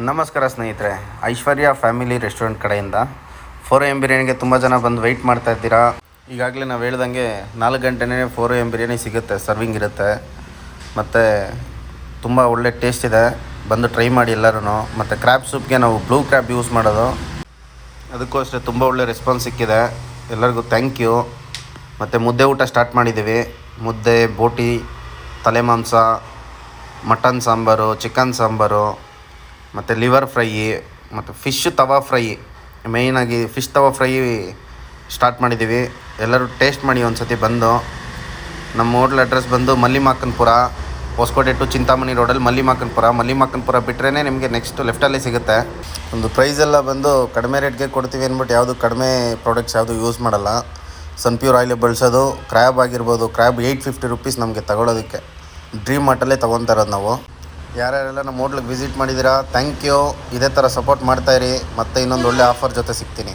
ನಮಸ್ಕಾರ ಸ್ನೇಹಿತರೆ, ಐಶ್ವರ್ಯ family restaurant ಕಡೆಯಿಂದ 4 AM ಬಿರಿಯಾನಿಗೆ ತುಂಬ ಜನ ಬಂದು ವೆಯ್ಟ್ ಮಾಡ್ತಾ ಇದ್ದೀರಾ. ಈಗಾಗಲೇ ನಾವು ಹೇಳ್ದಂಗೆ 4 ಗಂಟೆನೇ 4 AM ಬಿರಿಯಾನಿ ಸಿಗುತ್ತೆ, ಸರ್ವಿಂಗ್ ಇರುತ್ತೆ ಮತ್ತು ತುಂಬ ಒಳ್ಳೆ ಟೇಸ್ಟ್ ಇದೆ. ಬಂದು ಟ್ರೈ ಮಾಡಿ ಎಲ್ಲರೂ. ಮತ್ತು ಕ್ರ್ಯಾಬ್ ಸೂಪ್ಗೆ ನಾವು ಬ್ಲೂ ಕ್ರ್ಯಾಬ್ ಯೂಸ್ ಮಾಡೋದು, ಅದಕ್ಕೂ ಅಷ್ಟೇ ತುಂಬ ಒಳ್ಳೆ ರೆಸ್ಪಾನ್ಸ್ ಸಿಕ್ಕಿದೆ. ಎಲ್ಲರಿಗೂ ಥ್ಯಾಂಕ್ ಯು. ಮತ್ತು ಮುದ್ದೆ ಊಟ ಸ್ಟಾರ್ಟ್ ಮಾಡಿದ್ದೀವಿ. ಮುದ್ದೆ, ಬೋಟಿ, ತಲೆ ಮಾಂಸ, ಮಟನ್ ಸಾಂಬಾರು, ಚಿಕನ್ ಸಾಂಬಾರು ಮತ್ತು ಲಿವರ್ ಫ್ರೈ ಮತ್ತು ಫಿಶ್ ತವಾ ಫ್ರೈ. ಮೇಯ್ನಾಗಿ ಫಿಶ್ ತವಾ ಫ್ರೈ ಸ್ಟಾರ್ಟ್ ಮಾಡಿದ್ದೀವಿ. ಎಲ್ಲರೂ ಟೇಸ್ಟ್ ಮಾಡಿ ಒಂದು ಸತಿ ಬಂದು. ನಮ್ಮ ಹೋಟ್ಲ್ ಅಡ್ರೆಸ್ ಬಂದು ಮಲ್ಲಿಮಾಕನ್ಪುರ, ಹೊಸಕೋಟೆ ಟು ಚಿಂತಾಮಣಿ ರೋಡಲ್ಲಿ ಮಲ್ಲಿಮಾಕನ್ಪುರ ಬಿಟ್ಟರೆ ನಿಮಗೆ ನೆಕ್ಸ್ಟ್ ಲೆಫ್ಟಲ್ಲೇ ಸಿಗುತ್ತೆ. ಒಂದು ಪ್ರೈಸೆಲ್ಲ ಬಂದು ಕಡಿಮೆ ರೇಟ್ಗೆ ಕೊಡ್ತೀವಿ ಅಂದ್ಬಿಟ್ಟು ಯಾವುದು ಕಡಿಮೆ ಪ್ರಾಡಕ್ಟ್ಸ್ ಯಾವುದು ಯೂಸ್ ಮಾಡೋಲ್ಲ. ಸನ್ಪ್ಯೂರ್ ಆಯಿಲೇ ಬಳಸೋದು. ಕ್ರ್ಯಾಬ್ ಆಗಿರ್ಬೋದು, ಕ್ರ್ಯಾಬ್ 850 ರೂಪೀಸ್ ನಮಗೆ ತಗೊಳ್ಳೋದಕ್ಕೆ. ಡ್ರೀಮ್ ಮಾರ್ಟಲ್ಲೇ ತೊಗೊತಾ ಇರೋದು ನಾವು. ಯಾರ್ಯಾರೆಲ್ಲ ನಮ್ಮ ಹೋಟ್ಲಿಗೆ ವಿಸಿಟ್ ಮಾಡಿದ್ದೀರಾ, ಥ್ಯಾಂಕ್ ಯು. ಇದೇ ಥರ ಸಪೋರ್ಟ್ ಮಾಡ್ತಾಯಿರಿ. ಮತ್ತು ಇನ್ನೊಂದು ಒಳ್ಳೆ ಆಫರ್ ಜೊತೆ ಸಿಗ್ತೀನಿ.